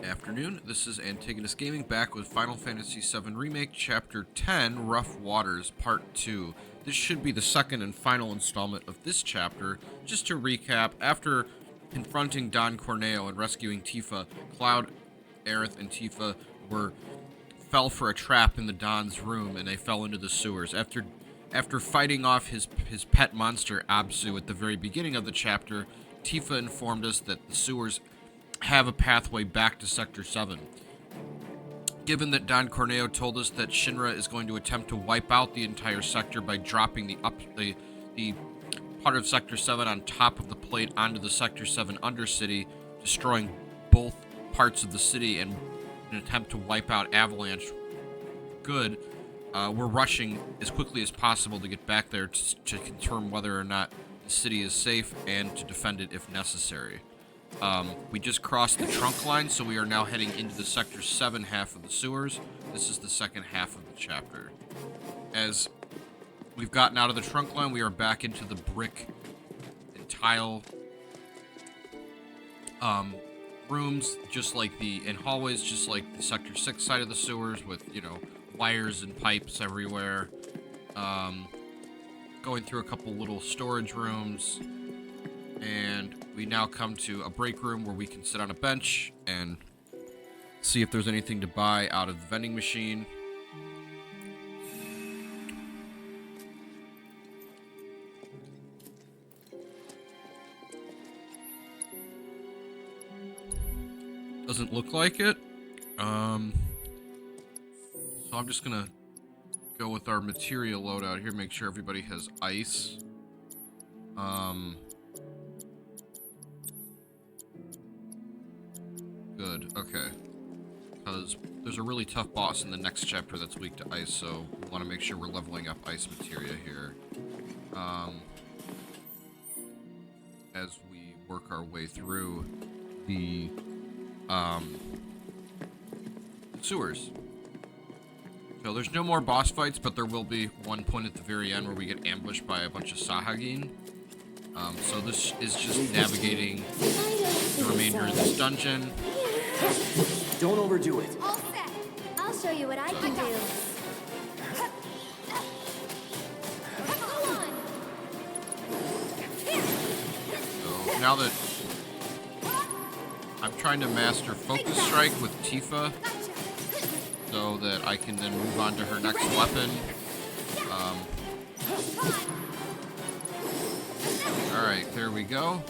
Afternoon, this is Antigonus Gaming back with Final Fantasy VII Remake Chapter 10, Rough Waters, Part 2. This should be the second and final installment of this chapter. Just to recap, after confronting Don Corneo and rescuing Tifa, Cloud, Aerith, and Tifa fell for a trap in the Don's room and they fell into the sewers. After fighting off his pet monster, Absu, at the very beginning of the chapter, Tifa informed us that the sewers have a pathway back to Sector 7. Given that Don Corneo told us that Shinra is going to attempt to wipe out the entire sector by dropping the part of Sector 7 on top of the plate onto the Sector 7 Undercity, destroying both parts of the city in an attempt to wipe out Avalanche good, we're rushing as quickly as possible to get back there to confirm whether or not the city is safe and to defend it if necessary. We just crossed the trunk line, so we are now heading into the Sector 7 half of the sewers. This is the second half of the chapter. As we've gotten out of the trunk line, we are back into the brick and tile rooms, and hallways, just like the Sector 6 side of the sewers, with, wires and pipes everywhere. Going through a couple little storage rooms, and we now come to a break room where we can sit on a bench and see if there's anything to buy out of the vending machine. Doesn't look like it. So I'm just gonna go with our material loadout here, make sure everybody has ice. Good, okay. Because there's a really tough boss in the next chapter that's weak to ice, so we want to make sure we're leveling up ice materia here. As we work our way through the sewers. So there's no more boss fights, but there will be one point at the very end where we get ambushed by a bunch of Sahagin. So this is just navigating the remainder of this dungeon. Don't overdo it. All set. I'll show you what I can do. So now that I'm trying to master Focus Strike with Tifa, so that I can then move on to her next weapon. Alright, there we go.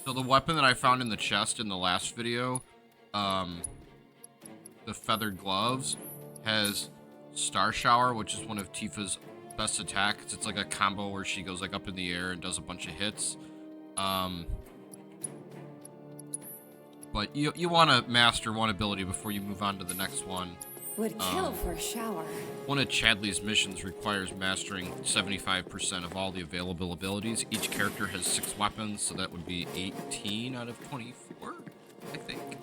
So the weapon that I found in the chest in the last video, the feathered gloves, has Star Shower, which is one of Tifa's best attacks. It's like a combo where she goes like up in the air and does a bunch of hits. But you want to master one ability before you move on to the next one. Would kill for a shower. One of Chadley's missions requires mastering 75% of all the available abilities. Each character has 6 weapons, so that would be 18 out of 24, I think.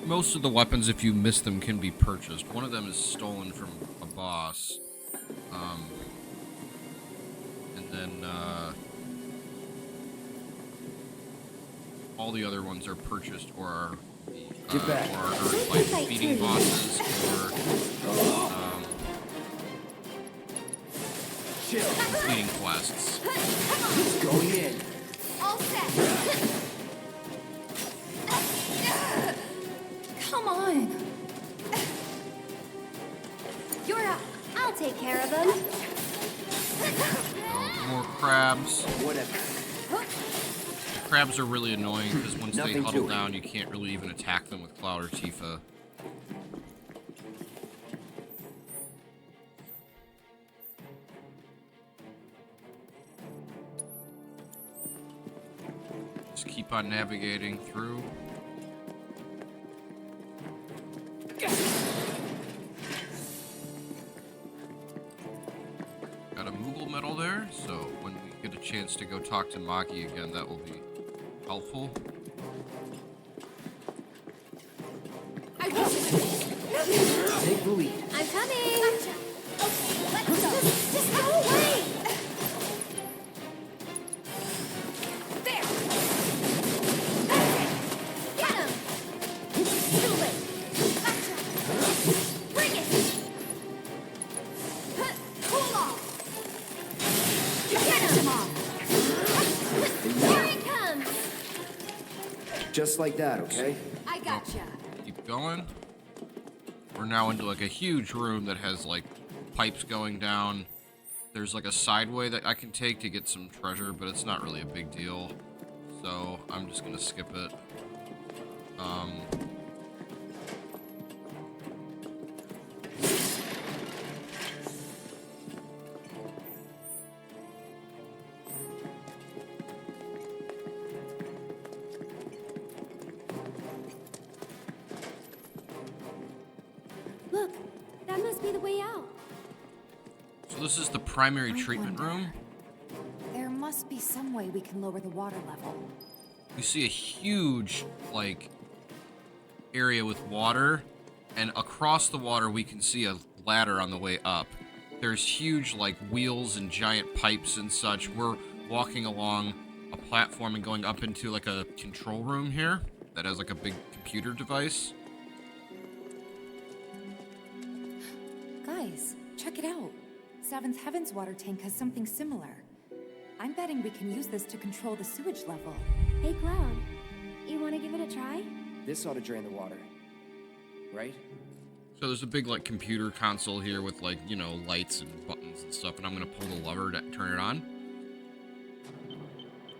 Most of the weapons, if you miss them, can be purchased. One of them is stolen from a boss. And then, all the other ones are purchased or are earned by defeating bosses or, completing quests. Going in. All set. Come on. You're up. I'll take care of them. So, more crabs. Whatever. The crabs are really annoying because once they Nothing huddle to it. down, you can't really even attack them with Cloud or Tifa. Just keep on navigating through. Got a Moogle medal there, so when we get a chance to go talk to Maki again, that will be helpful. I will. Take the lead. I'm coming. Gotcha. Okay, let's go. Just go away. There. Get him. Too late. Gotcha. Bring it. Cool off. Get him. Here he comes. Just like that, okay? I gotcha. Keep going. We're now into like a huge room that has like pipes going down. There's like a side way that I can take to get some treasure, but it's not really a big deal. So I'm just gonna skip it. Look, that must be the way out. So this is the primary I treatment wonder. room. There must be some way we can lower the water level. We see a huge like area with water, and across the water we can see a ladder on the way up. There's huge like wheels and giant pipes and such. We're walking along a platform and going up into like a control room here that has like a big computer device. Guys, check it out. Seventh Heaven's water tank has something similar. I'm betting we can use this to control the sewage level. Hey, Cloud, you want to give it a try? This ought to drain the water. Right? So there's a big like computer console here with like, you know, lights and buttons and stuff, and I'm gonna pull the lever to turn it on.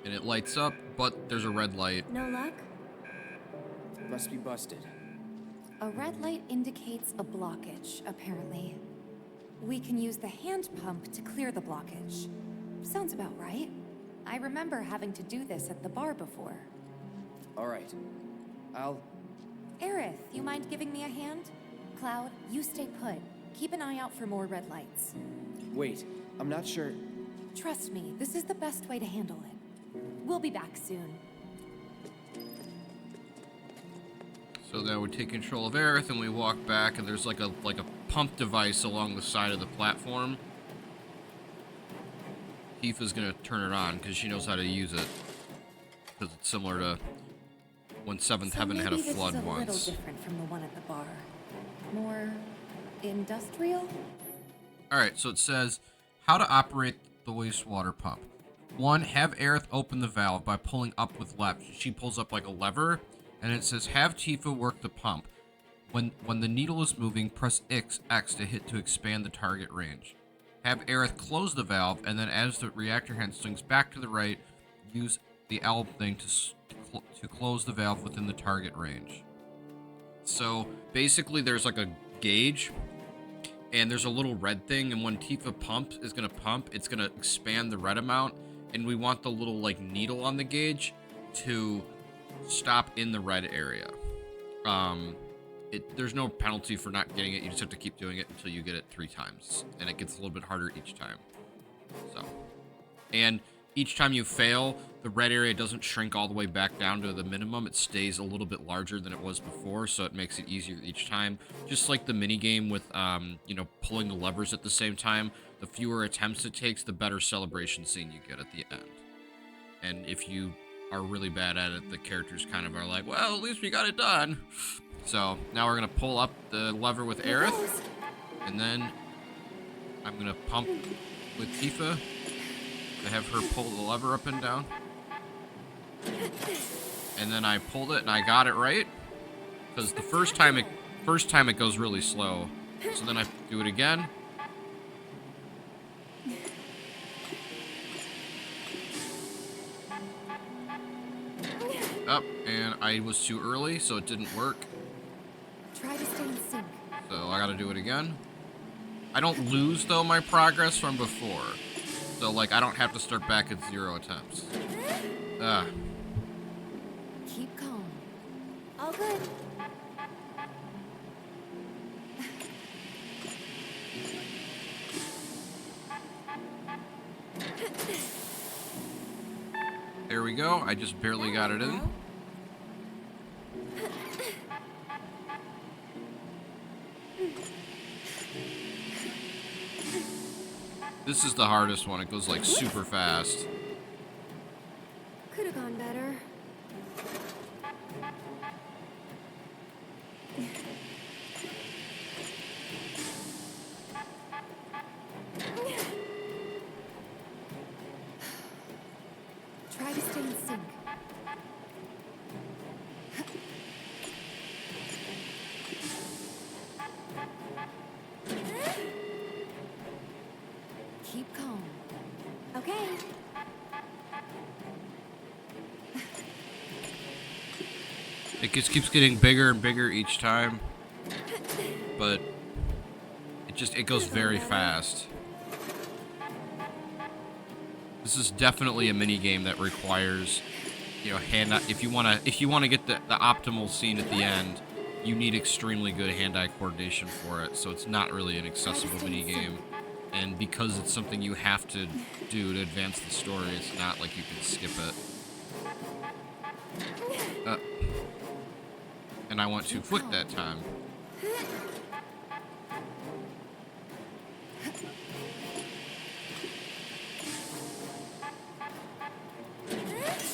And it lights up, but there's a red light. No luck? Must be busted. A red light indicates a blockage, apparently. We can use the hand pump to clear the blockage. Sounds about right. I remember having to do this at the bar before. All right. I'll... Aerith, you mind giving me a hand? Cloud, you stay put. Keep an eye out for more red lights. Wait, I'm not sure... Trust me, this is the best way to handle it. We'll be back soon. So then we take control of Aerith and we walk back, and there's like a pump device along the side of the platform. Tifa's gonna turn it on because she knows how to use it. Because it's similar to when Seventh Heaven had a maybe flood this is a once. little different from the one at the bar. More industrial? Alright, so it says how to operate the wastewater pump. 1. Have Aerith open the valve by pulling up with left. She pulls up like a lever, and it says have Tifa work the pump. When the needle is moving, press X to hit to expand the target range. Have Aerith close the valve, and then as the reactor hand swings back to the right, use the L thing to close the valve within the target range. So basically there's like a gauge, and there's a little red thing, and when Tifa pumps is going to pump, it's going to expand the red amount, and we want the little like needle on the gauge to stop in the red area. There's no penalty for not getting it. You just have to keep doing it until you get it 3 times, and it gets a little bit harder each time. So, and each time you fail, the red area doesn't shrink all the way back down to the minimum. It stays a little bit larger than it was before, so it makes it easier each time. Just like the mini game with you know, pulling the levers at the same time. The fewer attempts it takes, the better celebration scene you get at the end. And if you are really bad at it, the characters kind of are like, well, at least we got it done. So now we're gonna pull up the lever with Aerith, and then I'm gonna pump with Tifa to have her pull the lever up and down. And then I pulled it and I got it right, because the first time it goes really slow. So then I do it again. Up, and I was too early, so it didn't work. Try to stay in sync. So I gotta do it again. I don't lose, though, my progress from before. So, like, I don't have to start back at 0 attempts. Keep calm. All good. There we go. I just barely got it in. This is the hardest one. It goes like super fast. Could have gone better. Try to stay in sync. Keep calm. Okay. It just keeps getting bigger and bigger each time, but it goes very fast. This is definitely a mini game that requires, you know, if you wanna get the optimal scene at the end, you need extremely good hand-eye coordination for it. So it's not really an accessible mini game, and because it's something you have to do to advance the story, it's not like you can skip it. And I went too quick that time.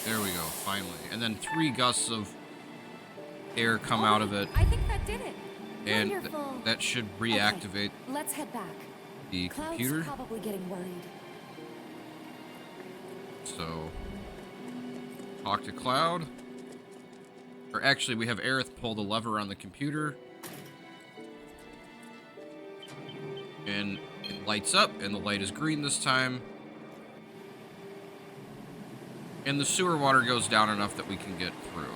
There we go, finally. And then 3 gusts of air come out of it, I think that did it. and Wonderful. that should reactivate Okay, let's head back. the Cloud's computer. probably getting worried. So, talk to Cloud. Or actually, we have Aerith pull the lever on the computer. And it lights up, and the light is green this time. And the sewer water goes down enough that we can get through.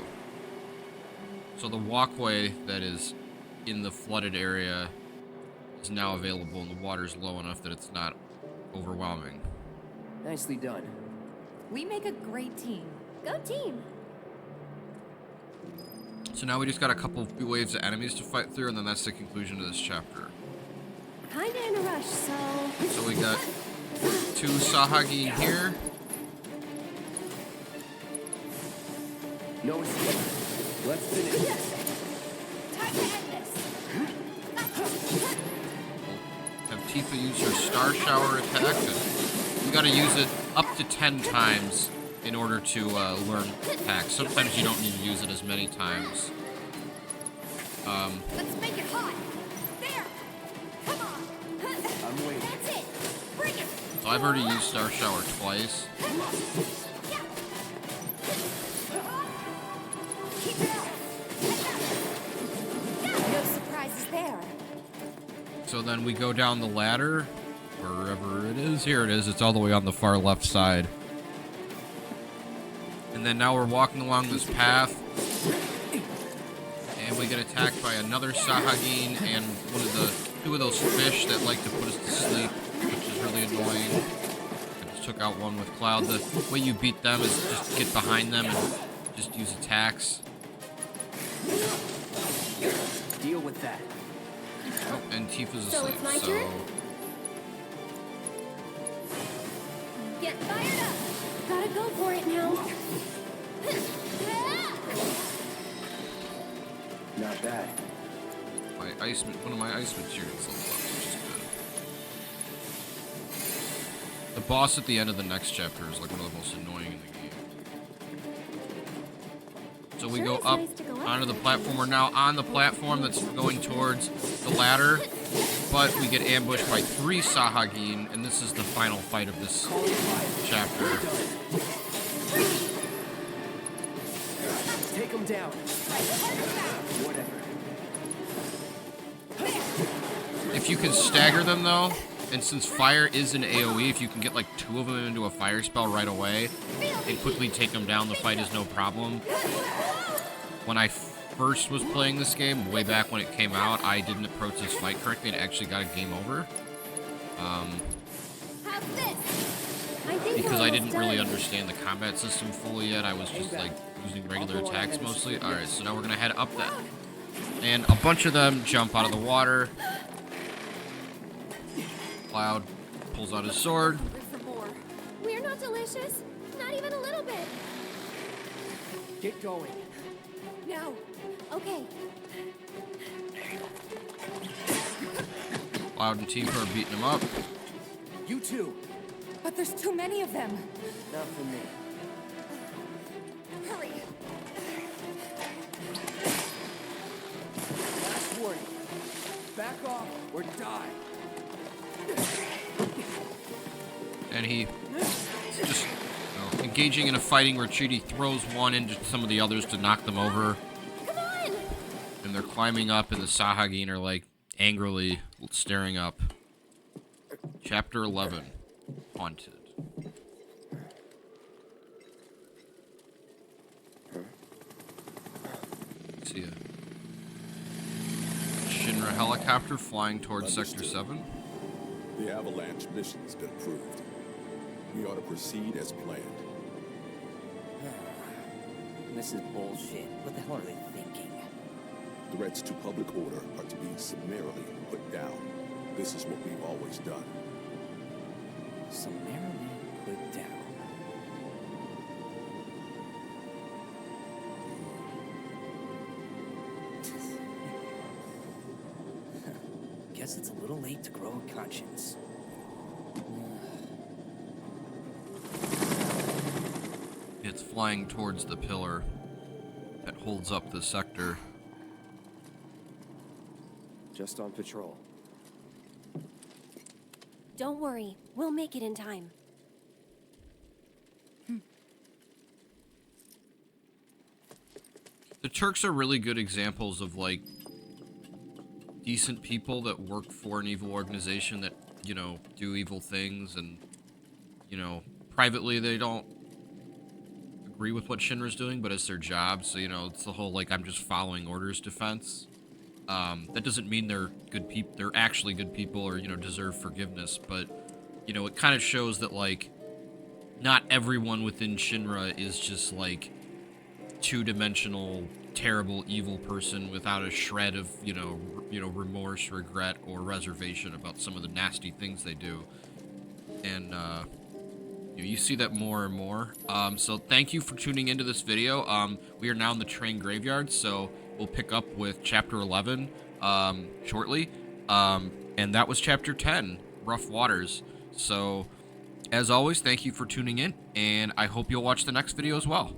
So the walkway that is in the flooded area is now available, and the water's low enough that it's not overwhelming. Nicely done. We make a great team. Go team. So now we just got a couple of waves of enemies to fight through, and then that's the conclusion of this chapter. Kinda in a rush, so. So we got 2 Sahagi here. No escape. Let's finish. Time to end this. Have Tifa use her Star Shower attack. And you gotta use it up to 10 times in order to learn attacks. Sometimes you don't need to use it as many times. Let's make it hot. There. Come on. I'm waiting. That's it. Bring it. So I've already used Star Shower twice. Yeah. Keep it up. No surprises there. So then we go down the ladder, wherever it is. Here it is. It's all the way on the far left side. And then now we're walking along this path, and we get attacked by another Sahagin and two of those fish that like to put us to sleep, which is really annoying. I just took out one with Cloud. The way you beat them is just get behind them and just use attacks. Deal with that. Oh, and Tifa's So asleep, it's my so... turn? Get fired up. Gotta go for it now. Not bad. One of my ice materials leveled up, which is good. The boss at the end of the next chapter is like one of the most annoying in the game. So we Sure go is up nice to go up. onto the platform. We're now on the platform that's going towards the ladder, but we get ambushed by 3 Sahagin, and this is the final fight of this chapter. Take him down. Whatever. If you can stagger them though, and since fire is an AoE, if you can get like 2 of them into a fire spell right away and quickly take them down, the fight is no problem. When I first was playing this game, way back when it came out, I didn't approach this fight correctly and actually got a game over. Have this. Because I didn't really understand the combat system fully yet. I was just like using regular attacks mostly. Alright, so now we're gonna head up that. And a bunch of them jump out of the water. Cloud pulls out his sword. For more. We're not delicious. Not even a little bit. Get going. Now. Okay. Cloud and Tifa are beating him up. You too. But there's too many of them. Not for me. Hurry. Last warning. Back off or die. And he just engaging in a fighting retreat. He throws one into some of the others to knock them over. Come on! And they're climbing up, and the Sahagin are like angrily staring up. Chapter 11, Haunted. See a Shinra helicopter flying towards Sector 7. The Avalanche mission's been approved. We ought to proceed as planned. This is bullshit. What the hell are they thinking? Threats to public order are to be summarily put down. This is what we've always done. Summarily put down. Guess it's a little late to grow a conscience. It's flying towards the pillar that holds up the sector. Just on patrol. Don't worry. We'll make it in time. The Turks are really good examples of, like, decent people that work for an evil organization that, you know, do evil things, and, you know, privately they don't agree with what Shinra's doing, but it's their job, so, you know, it's the whole, like, I'm just following orders defense. That doesn't mean they're good people, they're actually good people or, you know, deserve forgiveness, but, you know, it kind of shows that, like, not everyone within Shinra is just, like, two-dimensional, terrible, evil person without a shred of, you know, remorse, regret, or reservation about some of the nasty things they do. And, you see that more and more. So thank you for tuning into this video. We are now in the train graveyard, so we'll pick up with Chapter 11 shortly. And that was Chapter 10, Rough Waters. So, as always, thank you for tuning in, and I hope you'll watch the next video as well.